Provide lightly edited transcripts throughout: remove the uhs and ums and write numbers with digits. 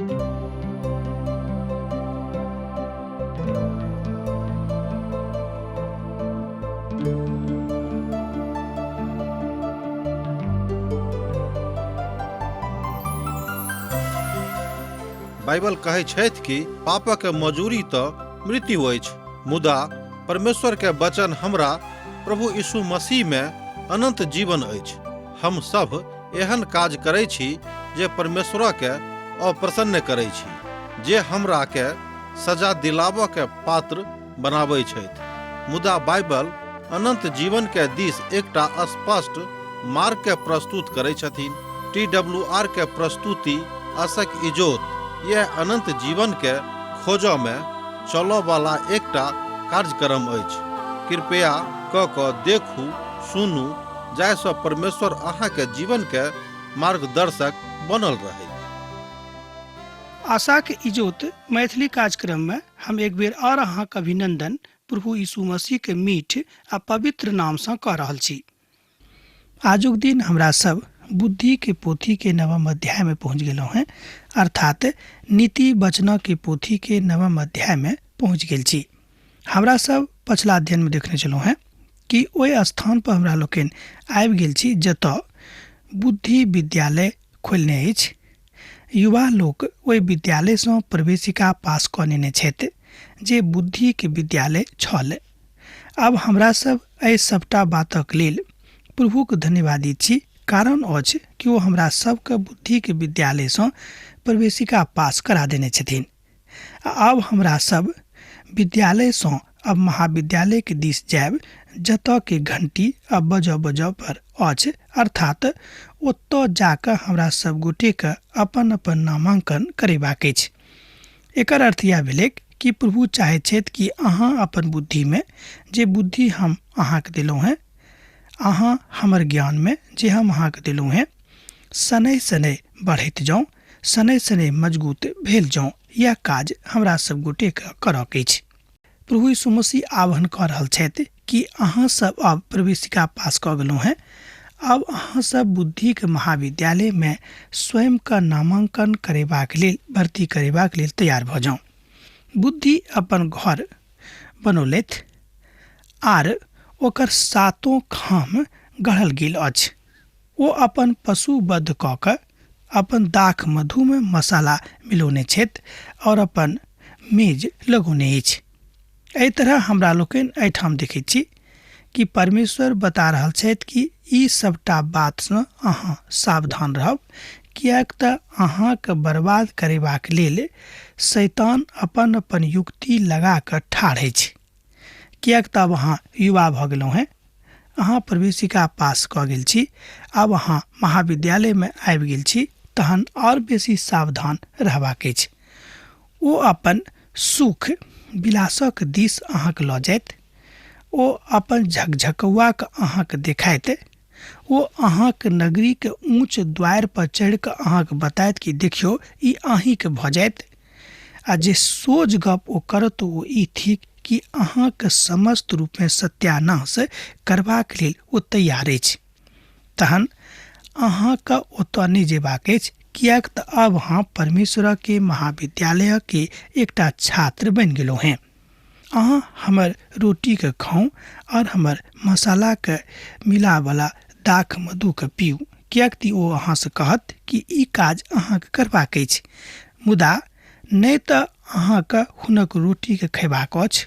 Bible कहै छथि कि पापक मजूरी तऽ मृत्यु अछि, मुदा परमेश्वर के वचन हमरा प्रभु यीशु मसीह में अनंत जीवन अछि। हम सब एहन काज करै छी जे परमेश्वर के अप्रसन्न करै छी, जे हमरा के सजा दिलाबऽ के पात्र बनाबै छथि। मुदा बाइबल अनंत जीवन के दिस एकटा स्पष्ट मार्ग के प्रस्तुत करै छथिन। TWR के प्रस्तुति आशक इजोत यह अनंत जीवन के खोजऽ में चलऽ वाला एकटा कार्यक्रम अछि। कृपया क देखू, सुनू, जाहिसँ परमेश्वर अहाँ के जीवन के मार्गदर्शक बनल रहे। आशा के इजोत मैथिली कार्यक्रम में हम एक बेर और अहाँ के अभिनंदन प्रभु यीशु मसीह के मीठ आ पवित्र नाम से कह रहल छी। आजुक दिन हमरा सब बुद्धि के पोथी के नवम अध्याय में पहुंच गेलों हैं, अर्थात नीति वचन के पोथी के नवम अध्याय में पहुंच गेल छी। हमरा सब पछिला अध्ययन में देखने चलो हैं कि ओहि स्थान पर हमरा लोकनि आबि गेल छी जतऽ बुद्धि विद्यालय खोलने अछि। युवा लोक ओहि विद्यालय से प्रवेशिका पास कऽ लेने छथि जे बुद्धि के विद्यालय छल। अब हमरा सब एहि सबटा बातक लेल प्रभुक धन्यवादी छी, कारण अछि कि वो हमरा सबके बुद्धि के विद्यालय से प्रवेशिका पास करा देने छथिन। अब हमरा सब विद्यालय से अब महाविद्यालय के दिस जायब, जतऽ के घंटी अब बजऽ पर अछि, अर्थात ओतऽ जाकऽ हमरा सब गोटे के अपन अपन नामांकन करेबाक अछि। एकर अर्थ यह भेलै कि प्रभु चाहे छथि कि अहाँ अपन बुद्धि में जे बुद्धि हम अहाँ के देलहुँ हैं, अहाँ हमर ज्ञान में जे हम अहाँ के देलहुँ हैं, शनै शनै बढ़ैत जाऊँ, शनै शनै मजबूत भेल जाऊँ। यह काज हमरा सब गोटे के करक अछि। प्रभु यीशु मसीह आह्वान कऽ रहल छथि कि अहाँ सब अब प्रवेशिका पास कऽ गेलहुँ हैं, अब अहाँ सब बुद्धि के महाविद्यालय में स्वयं का नामांकन करेबाक लेल, भर्ती करेबाक लेल तैयार भऽ जाऊँ। बुद्धि अपन घर बनौलथि आर ओकर सातों खाम गढ़ल गेल अछि। ओ अपन पशु वध कऽ कऽ अपन दाख मधु में मसाला मिलौने छथि और अपन मेज लगौने अछि। एहि तरह हमरा लोकनि एहिठाम देखैत छी कि परमेश्वर बता रहल छथि कि ई सबटा बात से अहाँ सावधान रहब, किएक तऽ अहाँ के बर्बाद करेबाक लेल शैतान अपन अपन युक्ति लगा कऽ ठाढ़ अछि। किएक तऽ अब अहाँ युवा भऽ गेलहुँ हैं, अहाँ प्रवेशिका पास कऽ गेल छी, अब अहाँ महाविद्यालय में आबि गेल छी, तहन और बेसी सावधान रहबाक अछि। ओ अपन सुख विलासक दिस अहाँके लऽ जाइत, ओ अपन झकझकौआ के अहाँके देखाइत, ओ अहाँके नगरी के ऊंच द्वार पर चढ़ि कऽ अहाँके बतायत कि देखियो ई अहीं के भऽ जायत। आ जे सोझ गप ओ करत ओ ई थिक कि अहाँके समस्त रूप में सत्यानाश करबाक लेल ओ तैयार अछि। तहन अहाँके ओतऽ नहि जेबाक अछि, किएक तऽ अब अहाँ परमेश्वर के महाविद्यालय के एकटा छात्र बनि गेलहुँ हैं। अहाँ हमर रोटी के खाऊं और हमर मसाला के मिला वाला दाख मधु के पीऊ, किएक कि ओ अहाँ से कहत कि ई काज अहाँके करबाक अछि, मुदा नहि तऽ अहाँके हुनक रोटी के खयबाक अछि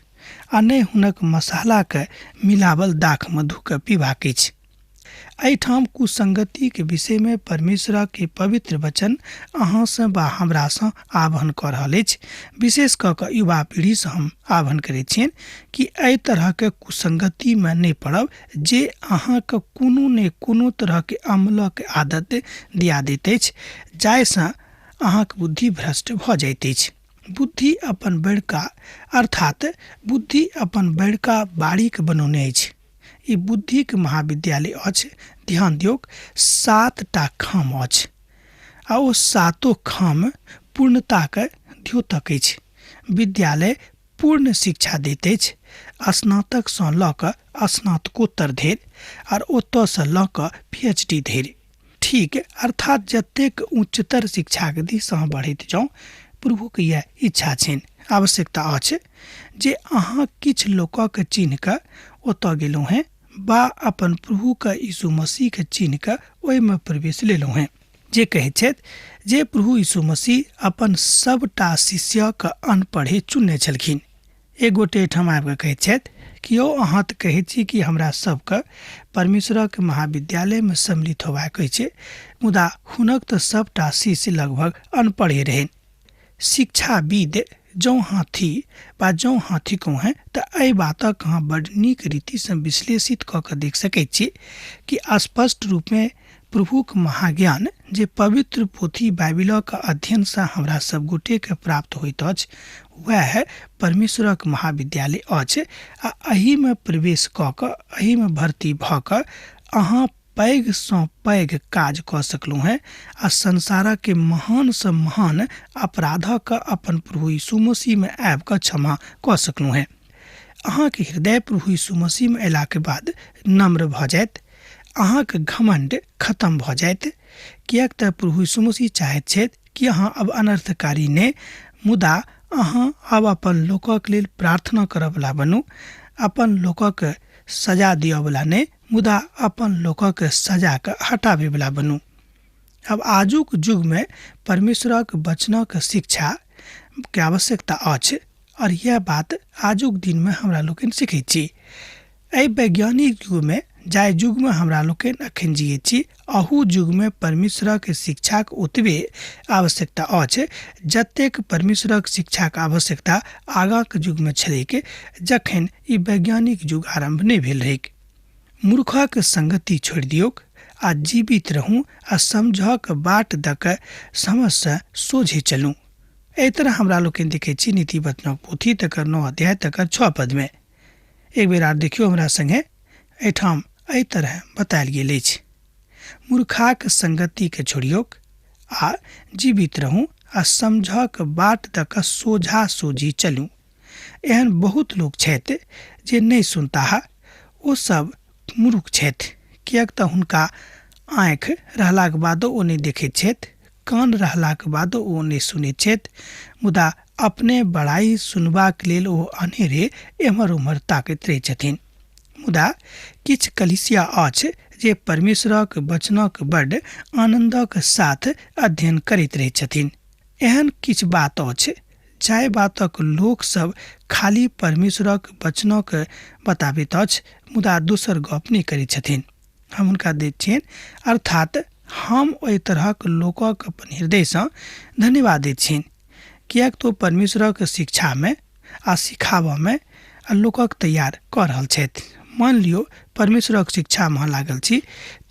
आ नहि हुनक मसाला के मिलावल दाख मधु के पीबाक अछि। एहिठाम कुसंगति के विषय में परमेश्वर के पवित्र वचन अहाँ से बा हमरा से आह्वान कऽ रहल अछि। विशेष कऽ कऽ युवा पीढ़ी से हम आह्वान करैत छियनि कि एहि तरह के कुसंगति में नहीं पड़ब जे अहाँ के कोनो ने कोनो तरह के अमल के आदत दिया दैत अछि, जाहिसँ अहाँ के बुद्धि भ्रष्ट भऽ जाइत अछि। बुद्धि अपन बड़का अर्थात बुद्धि अपन बड़का बाड़ी के बनौने अछि। ई बुद्धि के महाविद्यालय अछि। ध्यान दियौक, 7टा खाम अछि आ ओ सातो खाम पूर्णता के द्योतक अछि। विद्यालय पूर्ण शिक्षा दैत अछि, स्नातक सँ लऽ कऽ स्नातकोत्तर धरि और ओतऽ सँ लऽ कऽ PhD धरि। ठीक अर्थात जतेक उच्चतर शिक्षाक दिस अहाँ बढ़ैत जाउँ प्रभुके यह इच्छा छनि, आवश्यकता अछि जे अहाँ किछु लोकक चिन्ह कऽ ओतऽ गेलहुँ हैं बा अपन प्रभुके यीशु मसीहके चिन्ह कऽ ओहिमे प्रवेश लेलहुँ हैं। जे कहैत छथि जे प्रभु यीशु मसीह अपन सबटा शिष्यक अनपढ़े चुनने छलखिन। एक गोटे एहिठाम आबि कऽ कहैत छथि कि यौ अहाँ तऽ कहैत छी कि हमरा सबके परमेश्वरक महाविद्यालयमे सम्मिलित होबाक अछि, मुदा हुनक तऽ सबटा शिष्य लगभग अनपढ़े रहनि। शिक्षाविद जौं हाथी बा जौं हाथी कहूँ हैं तऽ एहि बातक अहाँ बड्ड नीक रीतिसँ विश्लेषित कऽ कऽ देख सकैत छी कि स्पष्ट रूपमे प्रभुक महाज्ञान जे पवित्र पोथी बाइबिलक अध्ययनसँ हमरा सब गोटेके प्राप्त होइत अछि वएह परमेश्वरक महाविद्यालय अछि। आ एहिमे प्रवेश कऽ कऽ एहिमे भर्ती भऽ कऽ अहाँ पैघसँ पैघ काज कऽ सकलहुँ हैं आ संसारके महानसँ महान अपराधक अपन प्रभु यीशु मसीहमे आबि कऽ क्षमा कऽ सकलहुँ हैं। अहाँके हृदय प्रभु यीशु मसीहमे अयलाके बाद नम्र भऽ जायत, अहाँके घमण्ड खत्म भऽ जायत, किएक तऽ प्रभु यीशु मसीह चाहैत छथि कि अहाँ अब अनर्थकारी नहि, मुदा अहाँ अब अपन लोकक लेल प्रार्थना करयवला बनू, अपन लोकक सजा दियवला नहि, मुदा अपन लोकक सजाके हटाबैवला बनू। अब आजुक युगमे परमेश्वरक वचनक शिक्षा के आवश्यकता अछि और यह बात आजुक दिनमे हमरा लोकनि सीखैत छी। एहि वैज्ञानिक युगमे जाहि युगमे हमरा लोकनि अखन जियैत छी अहू युगमे परमेश्वरक शिक्षाक ओतबे आवश्यकता अछि जतेक परमेश्वरक शिक्षाक आवश्यकता आगाँक युगमे छलैक जखन ई वैज्ञानिक युग आरम्भ नहि भेल रहैक। मूर्खक संगति छोड़ि दियौक आ जीवित रहू आ समझक बाट दऽ कऽ समझसँ सोझे चलू। एहि तरह हमरा लोकनि देखैत छी नीति वचनक पोथी तकर 9 अध्याय तकर 6 पदमे। एक बेर आर देखियौ हमरा संगे, एहिठाम एहि तरह बतायल गेल अछि, मूर्खाक संगतिके छोड़ियौक आ जीवित रहू आ समझक बाट दऽ कऽ सोझा सोझी चलू। एहन बहुत लोक छथि जे नहि सुनताह, ओ सब मूर्ख छथि, किएक तऽ हुनका आँखि रहलाक बादो ओ नहि देखैत छथि, कान रहलाक बादो ओ नहि सुनैत छथि, मुदा अपने बड़ाई सुनबाक लेल ओ अनेरे एम्हर उम्हर ताकैत रहैत छथिन। मुदा किछु कलीसिया अछि जे परमेश्वरक वचनक बड्ड आनन्दक साथ अध्ययन करैत रहैत छथिन। एहन किछु बात अछि जाहि बातक लोक सब खाली परमेश्वरक वचनक बताबैत अछि मुदा दोसर गप नहि करैत छथिन। हम हुनका दैत छियनि, अर्थात हम ओहि तरहक लोकक अपन हृदयसँ धन्यवाद दैत छियनि, किएक तो परमेश्वरक शिक्षामे आ सिखाबयमे लोकक तैयार कऽ रहल छथि। मान लियो परमेश्वरक शिक्षामे अहाँ लागल छी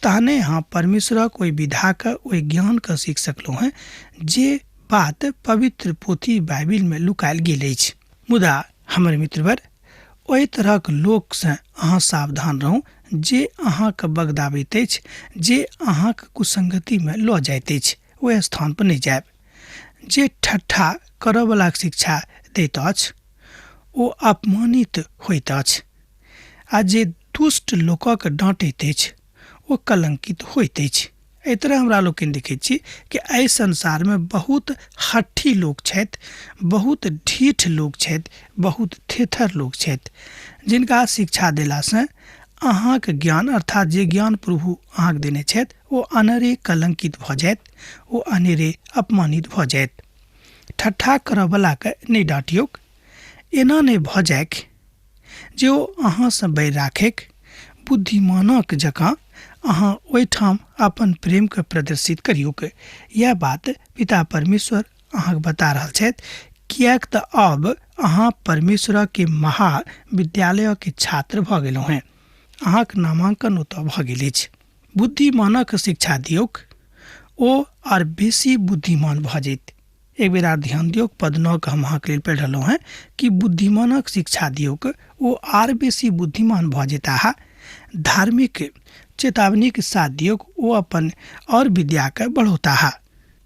तहने अहाँ परमेश्वरक ओहि विधाके ओहि ज्ञानके सीख सकलहुँ हैं जे बात पवित्र पोथी बाइबिलमे लुकायल गेल अछि। मुदा हमर मित्रवर, ओहि तरहक लोकसँ अहाँ सावधान रहू जे अहाँके बगदाबैत अछि, जे अहाँके कुसंगतिमे लऽ जाइत अछि, ओहि स्थान पर नहि जायब। जे ठट्ठा करयवला शिक्षा दैत अछि ओ अपमानित होइत अछि, आ जे दुष्ट लोकक डाँटैत अछि ओ कलंकित होइत अछि। एहि तरह हमरा लोकनि देखैत छी कि एहि संसारमे बहुत हट्ठी लोक छथि, बहुत ढीठ लोक छथि, बहुत थेथर लोक छथि, जिनका शिक्षा देलासँ अहाँके ज्ञान अर्थात जे ज्ञान प्रभु अहाँके देने छथि ओ अनेरे कलंकित भऽ जायत, ओ अनेरे अपमानित भऽ जायत। ठट्ठा करयवलाके नहि डाँटियौक, एना नहि भऽ जायक जे ओ अहाँसँ बैर राखैक। बुद्धिमानक जकाँ अहाँ ओहिठाम अपन प्रेमके प्रदर्शित करियौक। यह बात पिता परमेश्वर अहाँके बता रहल छथि, किएक तऽ अब अहाँ परमेश्वरके महाविद्यालयके छात्र भऽ गेलहुँ हैं, अहाँके नामांकन ओतऽ भऽ गेल अछि। बुद्धिमानक शिक्षा दियौक, ओ आर बेसी बुद्धिमान भऽ जायत। एक बेर आर ध्यान दियौक, पद 9 के हम अहाँके लेल पढ़ि रहलहुँ हैं कि बुद्धिमानक शिक्षा दियौक, ओ आर बेसी बुद्धिमान भऽ जेताह। धार्मिक चेतावनीके साथ दियौक, ओ अपन और विद्याके बढ़ौताह।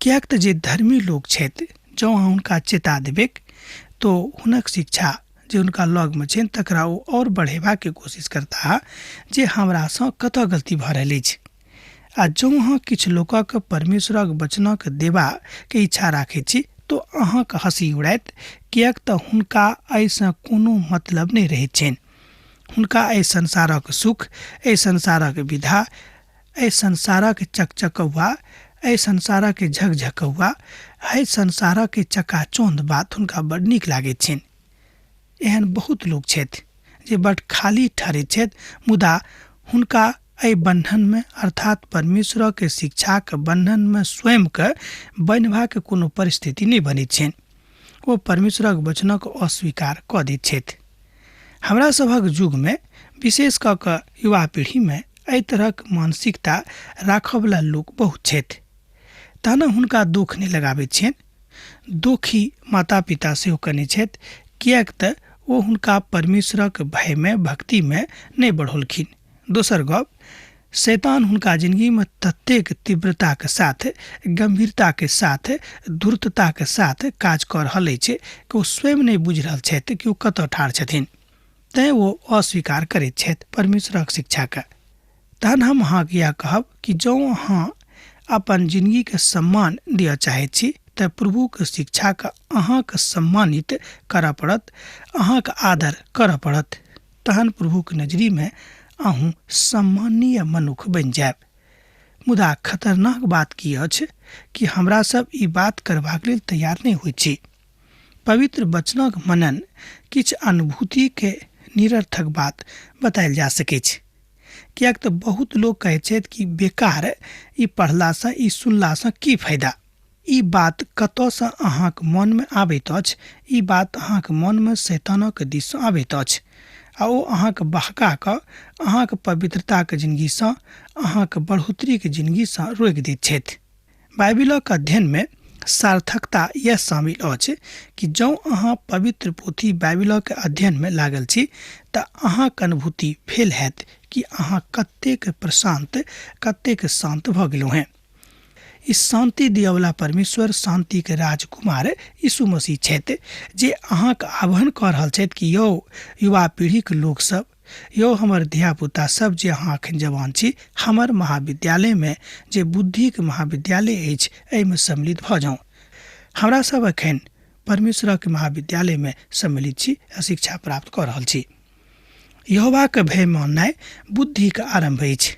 किएक तऽ जे धर्मी लोक छथि जँ अहाँ हुनका चेता देबैक तो हुनक शिक्षा जे हुनका लगमे छनि तकरा ओ और बढ़ेबाके कोशिश करताह जे हमरासँ कतऽ गलती भऽ रहल अछि। आ जँ अहाँ किछु लोकक परमेश्वरक वचनक देबाक इच्छा राखैत छी तो अहाँक हँसी उड़ायत, किएक तऽ हुनका एहिसँ कोनो मतलब नहि रहैत छनि। हुनका एहि संसारक सुख, एहि संसारक विधा, एहि संसारक चकचकौआ, एहि संसारक झकझकौआ, एहि संसारक चकाचौंध बात हुनका बड्ड नीक लागैत छनि। एहन बहुत लोक छथि जे बड्ड खाली ठहरैत छथि, मुदा हुनका एहि बन्धनमे अर्थात परमेश्वरक शिक्षाक बन्धनमे स्वयंके बन्हबाक कोनो परिस्थिति नहि बनैत छनि। ओ परमेश्वरक वचनक अस्वीकार कऽ दैत छथि। हमरा सभक युगमे विशेष कऽ कऽ युवा पीढ़ीमे एहि तरहक मानसिकता राखयवला लोक बहुत छथि। तहन हुनका दुख नहि लगाबैत छनि। दुखी माता पिता सेहो कने छथि, किएक तऽ ओ हुनका परमेश्वरक भयमे भक्तिमे नहि बढ़ौलखिन। दोसर गप, शैतान हुनका जिंदगीमे ततेक तीव्रताके साथ, गंभीरताके साथ, धूर्तताके साथ काज कऽ रहल अछि कि ओ स्वयं नहि बुझि रहल छथि कि ओ कतऽ ठाढ़ छथिन। तैँ ओ अस्वीकार करैत छथि परमेश्वरक शिक्षाके। तहन हम अहाँके इएह कहब कि जँ अहाँ अपन जिंदगीके सम्मान दिअ चाहैत छी तऽ प्रभुके शिक्षाके अहाँके सम्मानित करऽ पड़त, अहाँके आदर करऽ पड़त। तहन प्रभुके नजरीमे अहूँ सम्मानीय मनुष्य बनि जायब। मुदा खतरनाक बात की अछि कि हमरा सब ई बात करबाक लेल तैयार नहि होइत छी। पवित्र वचनक मनन किछु अनुभूतिके निरर्थक बात बतायल जा सकैत छै, किएक तऽ बहुत लोग कहैत छथि कि बेकार ई पढ़लासँ, ई सुनलासँ की फायदा। ई बात कतयसँ अहाँके मनमे आबैत अछि, ई बात अहाँके मनमे शैतानक दिससँ आबैत अछि आ ओ अहाँके बहका कऽ अहाँके पवित्रताके जिन्दगीसँ, अहाँके बढ़ोतरीके जिन्दगीसँ रोकि दैत छथि। बाइबिलक अध्ययनमे सार्थकता यह शामिल अछि कि जँ अहाँ पवित्र पोथी बाइबिलक अध्ययनमे लागल छी तऽ अहाँके अनुभूति भेल हैत कि अहाँ कतेक प्रशांत, कतेक शांत भऽ गेलहुँ हैं। ई शांति दियवला परमेश्वर, शांतिके राजकुमार यीशु मसीह छथि, जे अहाँके आह्वान कऽ रहल छथि कि यौ युवा पीढ़ीके लोकसभ, यौ हमर धियापुता सब जे अहाँ एखन जवान छी, हमर महाविद्यालयमे जे बुद्धिके महाविद्यालय अछि एहिमे सम्मिलित भऽ जाउ। हमरा सब एखन परमेश्वरक महाविद्यालयमे सम्मिलित छी आ शिक्षा प्राप्त कऽ रहल छी। यहोवाके भय माननाइ बुद्धिके आरम्भ अछि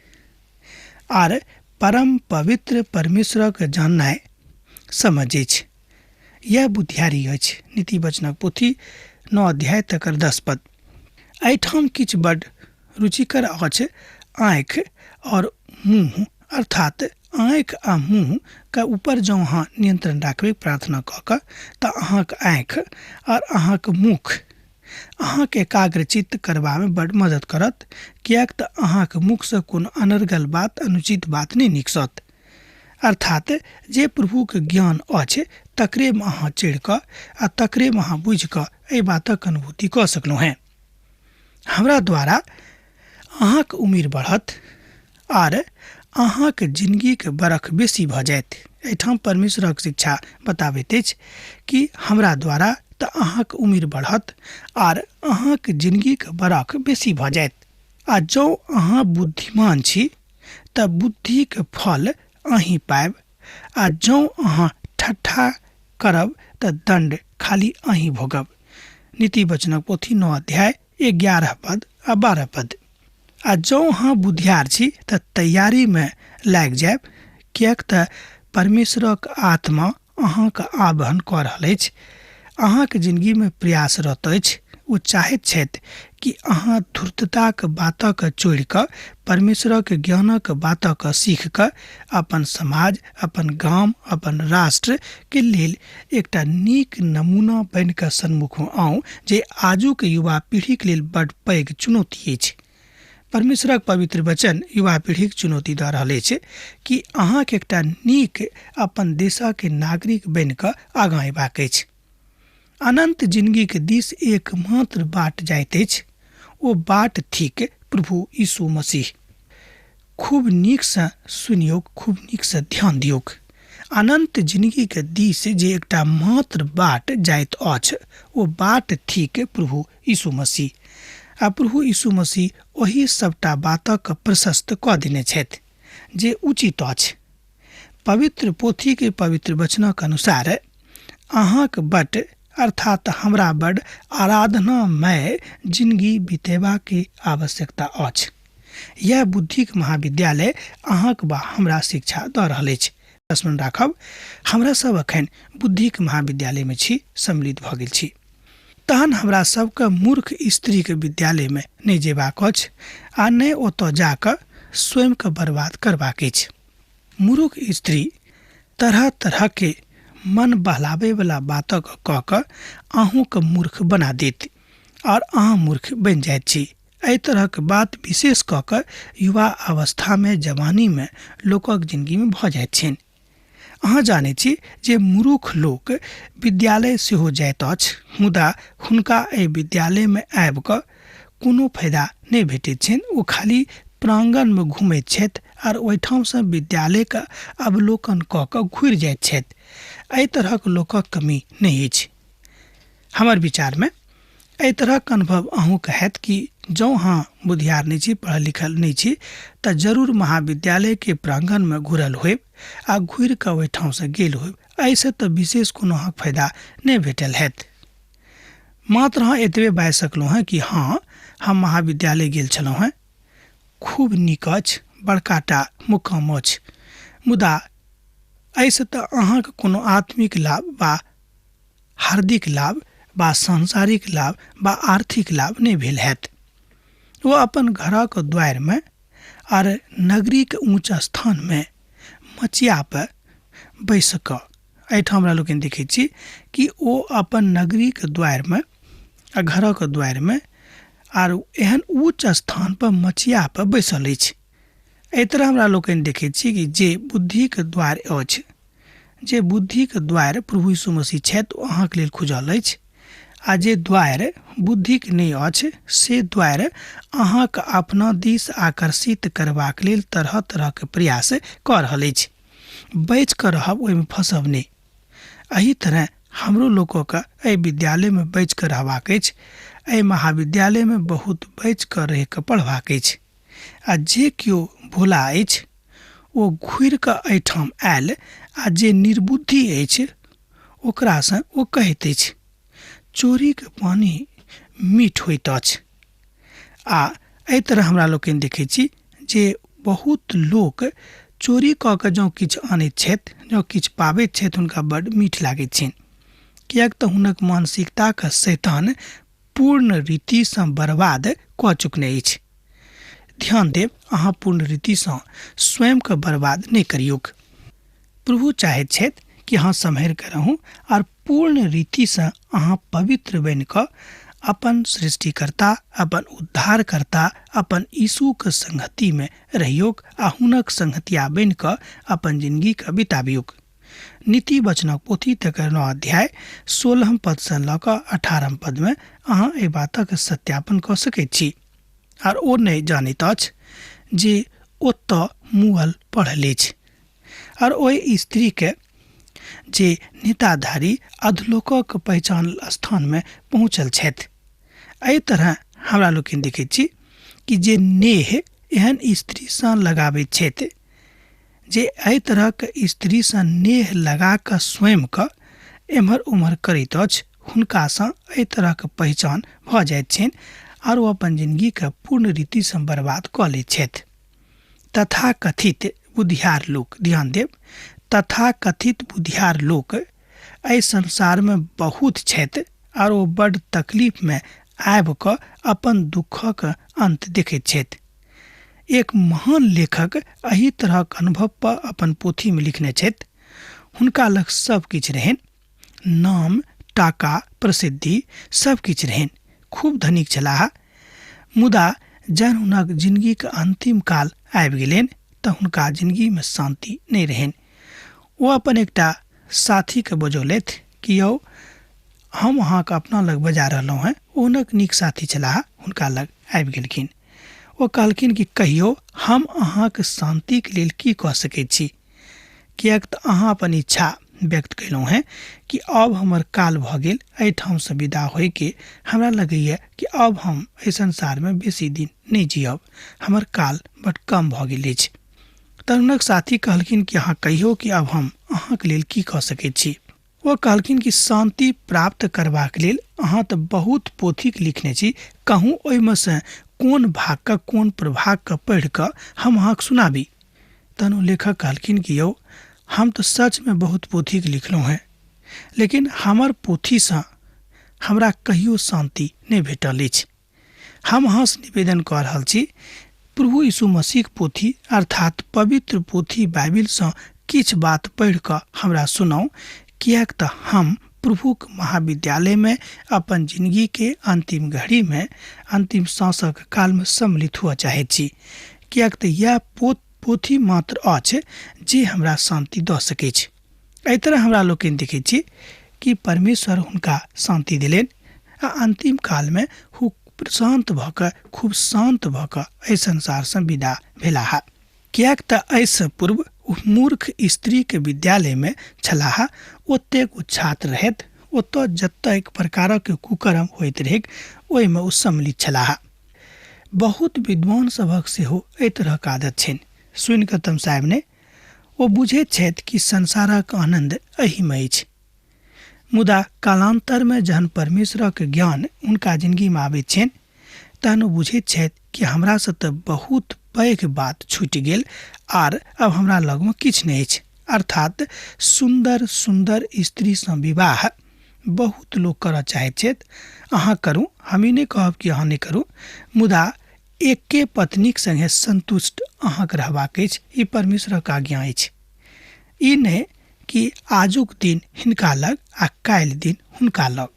आर परम पवित्र परमेश्वरक जाननाइ समझ अछि। यह बुद्धियारी अछि। नीति वचनक पोथी 9 अध्याय तकर 10 पद। एहिठाम किछु बड्ड रुचिकर अछि। आँखि और मुँह, अर्थात आँखि आ मुँहके ऊपर जँ अहाँ नियंत्रण राखबै प्रार्थना कऽ कऽ तऽ अहाँके आँखि और अहाँके मुख अहाँके एकाग्रचित्त करबामे बड्ड मदद करत, किएक तऽ अहाँके मुखसँ कोनो अनर्गल बात, अनुचित बात नहि निकसत। अर्थात जे प्रभुके ज्ञान अछि तकरेमे अहाँ चढ़ि कऽ आ तकरेमे अहाँ बुझि कऽ एहि बातक अनुभूति कऽ सकलहुँ हैं। हमरा द्वारा अहाँके उम्र बढ़त आर अहाँके जिंदगीके बरख बेसी भऽ जायत। एहिठाम परमेश्वरक शिक्षा बताबैत अछि कि हमरा द्वारा तऽ अहाँके उम्र बढ़त आर अहाँके जिंदगीके बरख बेसी भऽ जायत। आ जँ अहाँ बुद्धिमान छी तऽ बुद्धिके फल अहीँ पायब, आ जँ अहाँ ठट्ठा करब तऽ दंड खाली अहीँ भोगब। नीति वचनक पोथी 9 अध्याय 11 पद आ 12 पद। आ जँ अहाँ बुद्धियार छी तऽ तैयारीमे लागि जायब, किएक तऽ परमेश्वरक आत्मा अहाँके आह्वान कऽ रहल अछि, अहाँके जिंदगीमे प्रयासरत अछि। ओ चाहैत छथि कि अहाँ धूर्तताके बातके छोड़ि कऽ परमेश्वरक ज्ञानक बातके सीख कऽ अपन समाज, अपन गाम, अपन राष्ट्रके लेल एकटा नीक नमूना बनि कऽ सन्मुखमे आउ, जे आजुक युवा पीढ़ीके लेल बड्ड पैघ चुनौती अछि। परमेश्वरक पवित्र वचन युवा पीढ़ीके चुनौती दऽ रहल अछि कि अहाँके एकटा नीक अपन देशके नागरिक बनि कऽ आगाँ अयबाक अछि। अनंत जिंदगीके दिस एकमात्र बाट जाइत अछि, ओ बाट थिक प्रभु यीशु मसीह। खूब नीकसँ सुनियौ, खूब नीकसँ ध्यान दियौक। अनंत जिंदगीके दिस जे एकटा मात्र बाट जाइत अछि, ओ बाट थिक प्रभु यीशु मसीह। आ प्रभु यीशु मसीह ओही सबटा बातक प्रशस्त कऽ देने छथि जे उचित अछि। पवित्र पोथी के पवित्र वचनक अनुसार अहाँक बट अर्थात हमरा बड आराधनामय जिंदगी बितेबा के आवश्यकता अछि। यह बुद्धिक महाविद्यालय अहाँक बा हमरा शिक्षा दऽ रहल अछि। स्मरण राखब, हमरा सब अखन बुद्धिक महाविद्यालय में छी, सम्मिलित भऽ गेल छी। तहन हमरा सबके मूर्ख स्त्री के विद्यालय में नहीं जेबाक अछि आ नहीं ओतऽ जाकऽ स्वयं के बर्बाद करबाक अछि। मूर्ख स्त्री तरह तरह के मन बहलावे वाला बातक कह कऽ अहूँ के मूर्ख बना देत और अहाँ मूर्ख बन जाइत छी। एहि तरह के बात विशेष कऽ कऽ युवा अवस्था में, जवानी में लोकक जिंदगी में भऽ जाइत छनि। अहाँ जानै छी जे मूर्ख लोक विद्यालय सेहो जाइत अछि, मुदा हुनका एहि विद्यालय में आबि कऽ कोनो फायदा नहि भेटैत छनि। ओ खाली प्रांगण में घूमैत छथि और ओहिठाम से विद्यालय के अवलोकन कऽ कऽ घुरि जाइत छथि। एहि तरहक लोकक कमी नहि अछि। हमर विचार में एहि तरहक अनुभव अहूँ के हैत कि जँ अहाँ बुधियार नहीं छी, पढ़ल लिखल नहीं छी, तऽ जरूर महाविद्यालय के प्रांगण में घुरल होयब आ घुरि कऽ ओहिठाम से गेल होयब। एहिसँ तऽ विशेष कोनो अहाँक फायदा नहीं भेटल हैत। मात्र अहाँ एतबे बाजि सकलहुँ हैं कि हाँ, हम महाविद्यालय गेल छलहुँ हैं, खूब नीक अछि, बड़का टा मुकाम अछि, मुदा एहिसँ तऽ अहाँके कोनो आत्मिक लाभ वा हार्दिक लाभ वा सांसारिक लाभ वा आर्थिक लाभ नहीं भेल हैत। वो अपन घरक द्वार में और नगरी के ऊंच स्थान में मचिया पर बैस कऽ, एहिठाम हमरा लोकनि देखैत छी कि ओ अपन नगरी के द्वार में आ घरक द्वार में आर एहन उच्च स्थान पर मचिया पर बैसल अछि। एहि तरह हमरा लोकनि देखैत छी कि जे बुद्धि के द्वार अछि, जे बुद्धि के द्वार प्रभु यीशु मसीह छथि, ओ अहाँके लेल खुजल अछि। आ जे द्वार बुद्धिक नहीं अछि, से द्वार अहाँके अपना दिस आकर्षित करबाक लेल तरह तरह के प्रयास कऽ रहल अछि। बचि कऽ रहब, ओहिमे फंसब नहीं। एही तरह हमरो लोगों के एहि विद्यालय में बचि कऽ रहबाक अछि। एहि महाविद्यालय में बहुत बचि कऽ रहि कऽ पढ़बाक अछि। आ जे केओ भोला अछि, ओ घुरि कऽ एहिठाम आयल, आ जे निर्बुद्धि अछि, ओकरासँ ओ कहैत अछि चोरी के पानी मीठ होइत अछि। आ एहि तरह हमरा लोकनि देखैत छी जे बहुत लोक चोरी कऽ कऽ जँ किछु आनैत छथि, जँ किछु पाबैत छथि, हुनका बड्ड मीठ लागैत छनि, किएक तऽ हुनक मानसिकताके शैतान पूर्ण रीतिसँ बर्बाद कऽ चुकने अछि। ध्यान देब, अहाँ पूर्ण रीतिसँ स्वयंके बर्बाद नहीं करियौक। प्रभु चाहैत छथि कि अहाँ सम्हरि कऽ रहू और पूर्ण रीतिसँ अहाँ पवित्र बनि कऽ अपन सृष्टिकर्ता, अपन उद्धारकर्ता, अपन यीशुके संगति में रहियोक आ हुनक संगतिया बनि कऽ अपन जिंदगीके बिताबियोक। नीति वचनक पोथी तकर 9 अध्याय 16 पद से लऽ कऽ 18 पद में अहाँ एहि बातक सत्यापन कऽ सकैत छी। और ओ नहीं जानैत अछि जे ओतऽ मुअल पड़ल अछि और ओहि स्त्री के जे नेताधारी अधलोकक पहचान स्थान में पहुँचल छथि। एहि तरह हमरा लोकनि देखैत छी कि जे नेह एहन स्त्रीसँ लगाबैत छथि, जे एहि तरहक स्त्रीसँ नेह लगा कऽ स्वयं कऽ एम्हर उम्हर करैत अछि, हुनकासँ एहि तरहक पहचान भऽ जाइत छनि और ओ अपन जिंदगीके पूर्ण रीतिसँ बर्बाद कऽ लैत छथि। तथाकथित बुद्धियार लोक, ध्यान देब, तथाकथित बुद्धियार लोक एहि संसार में बहुत छथि और ओ बड़ तकलीफ में आबि कऽ अपन दुखक अंत देखैत छथि। एक महान लेखक एही तरहक अनुभव पर अपन पोथी में लिखने छथि। हुनका लग सब किछु रहनि, नाम, टाका, प्रसिद्धि सब किछु रहनि, खूब धनिक छलाह, मुदा जहन हुनक जिंदगी के अंतिम काल आबि गेलनि तऽ हुनका जिंदगी में शांति नहीं रहनि। ओ अपन एकटा साथी के बजौलथि कि यौ, हम अहाँके अपना लग बजा रहलहुँ हैं। ओ हुनक नीक साथी छलाह, हुनका लग आबि गेलखिन। ओ कहलखिन कि कहियो हम अहाँके शांतिके लेल की कऽ सकैत छी, किएक तऽ अहाँ अपन इच्छा व्यक्त कयलहुँ हैं कि अब हमर काल भऽ गेल, एहिठामसँ विदा होइके हमरा लगैए कि अब हम एहि संसारमे बेसी दिन नहीं जियब, हमर काल बड कम भऽ गेल अछि। तरुणक साथी कहलखिन कि अहाँ कहियो कि अब हम अहाँके लेल की कऽ सकैत छी। वो कहलखिन कि शांति प्राप्त करबाक लेल अहाँ तऽ बहुत पोथी लिखने छी, कहूँ ओहिमे से कोन भाग के कोन प्रभाग के पढ़ि कऽ हम अहाँके सुनाबी। तनु लेखक कहलखिन कि यौ, हम तो सच में बहुत पोथी लिखलहुँ हैं, लेकिन हमर पोथी से हमरा कहियो शांति नहीं भेटल अछि। हम अहाँसँ निवेदन कऽ रहल छी, प्रभु यीशु मसीह पोथी अर्थात पवित्र पोथी बाइबिल से किछ बात पढ़ि कऽ हमरा सुनाउ, कियाक तऽ हम प्रभुक महाविद्यालय में अपन जिंदगी के अंतिम घड़ी में अंतिम सांसक काल में सम्मिलित हुआ चाहैत छी। कियाक तऽ यह पोथी मात्र अछि जे हमरा शांति दऽ सकैत छै। एहि तरह हमरा लोकनि देखैत छी कि परमेश्वर हुनका शांति दिलेन आ अंतिम काल में शांत भऽ कऽ खूब शांत भऽ कऽ एहि संसार से विदा भेलाह। कियाक तऽ एहिसँ पूर्व मूर्ख स्त्री के विद्यालय में छलाह, ओतेक ओ छात्र रहैत, ओतऽ जतेक प्रकारक कुकर्म होइत रहैक ओहिमे ओ सम्मिलित छलाह। बहुत विद्वान सभक सेहो एहि तरहक आदत छनि। सुनि कऽ तमसायब ने, ओ बुझैत छथि कि संसारक आनंद एहिमे अछि, मुदा कालांतर में जहन परमेश्वरक ज्ञान उनका जिंदगी में आबैत छनि तहन ओ बुझैत छथि कि हमरा से तऽ बहुत पैघ बात छूटि गेल आर अब हमरा लग में किछु नहि अछि। अर्थात सुंदर सुंदर स्त्री से विवाह बहुत लोग करऽ चाहैत छथि। अहाँ करू, हम ई नहि कहब कि अहाँ नहि करू, मुदा एके पत्नीक संगे संतुष्ट अहाँके रहबाक अछि। ई परमेश्वरक आज्ञा अछि। ई नहि कि आजुक दिन हिनका लग आ काल्हि दिन हुनका लग।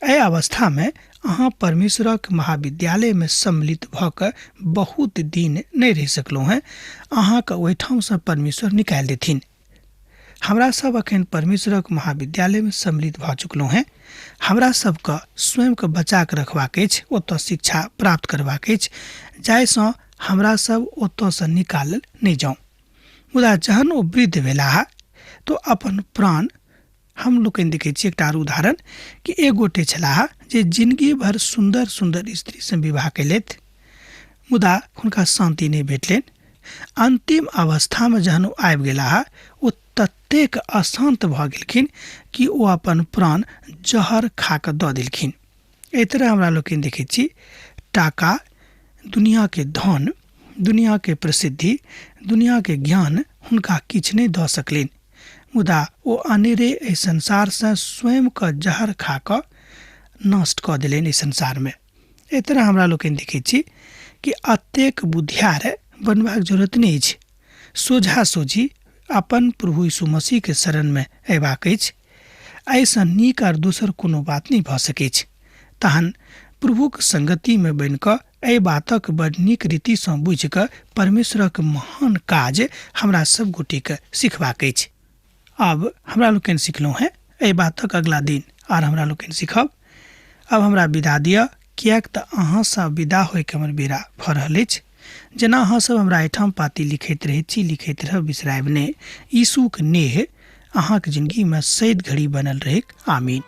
एहि अवस्था में अहाँ परमेश्वरक महाविद्यालय में सम्मिलित भऽ कऽ बहुत दिन नहीं रहि सकलहुँ हैं। अहाँके ओहिठाम से परमेश्वर निकालि देथिन। हमरा सब अखन परमेश्वरक महाविद्यालय में सम्मिलित भऽ चुकलहुँ हैं। हमरा सबके स्वयं के बचा के रखबाक अछि, ओतऽ शिक्षा प्राप्त करबाक अछि, जाहिसँ हमरा सब ओतऽ से निकालल नहीं जाऊँ। मुदा जहन ओ वृद्ध भेलाह तो अपन प्राण, हम लोग देखे छी एकटा उदाहरण कि एक गोटे छलाह जे जिंदगी भर सुंदर सुंदर स्त्री से विवाह कैलथि, मुदा हुनका शांति नहीं भेटलनि। अंतिम अवस्था में जहन ओ आबि गेलाह, ओ ततेक अशांत भऽ गेलखिन कि ओ अपन प्राण जहर खा कऽ दऽ देलखिन। एहि तरह हमरा लोग देखे छी टाका, दुनिया के धन, दुनिया के प्रसिद्धि, दुनिया के ज्ञान हुनका किछु नहीं दऽ सकलनि, मुदा ओ अनेरे एहि संसार से स्वयं के जहर खा कऽ नष्ट कऽ देलनि एहि संसार में। एहि तरह हमरा लोग देखे छी कि अतेक बुद्धियार बनबाक जरूरत नहीं अछि। सोझा सोझी अपन प्रभु यीशु मसीह के शरण में अयबाक अछि। एहिसँ नीक आर दोसर कोनो बात नहीं भऽ सकैत छै। तहन प्रभुक संगति में बनि कऽ एहि बातक बड़ नीक रीति सँ बुझि कऽ परमेश्वरक महान काज हमरा सब गोटे के सिखबाक अछि। अब हमरा लोग सिखलहुँ हैं, एहि बातक अगला दिन आर हमरा लोग सीखब। अब हमरा विदा दिअ, कियाक तऽ अहाँ सब विदा होइके हमर बेरा भऽ रहल अछि। जेना अहाँ सब हमरा एहिठाम पाती लिखैत रहैत छी, लिखैत रहब, बिसरायब नहि। यीशुक नेह अहाँके जिंदगी में सैद घड़ी बनल रहै। आमीन।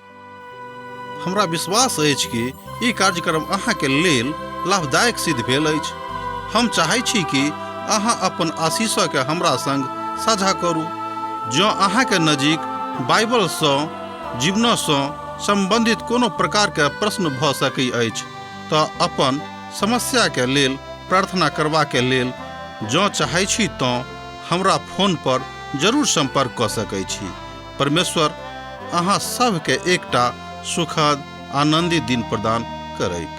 हमरा विश्वास अछि कि ई कार्यक्रम अहाँके लेल लाभदायक सिद्ध भेल अछि। हम चाहै छी कि अहाँ अपन आशीषके हमरा संग साझा करू। जँ अहाँके नजीक बाइबल सँ, जीवन सँ संबंधित कोनो प्रकार के प्रश्न भऽ सकैत अछि तऽ अपन समस्या के लेल प्रार्थना करबा के लेल जँ चाहै छी तऽ हमरा फोन पर जरूर संपर्क कऽ सकैत छी। परमेश्वर अहाँ सबके एकटा सुखद आनंदित दिन प्रदान करैक।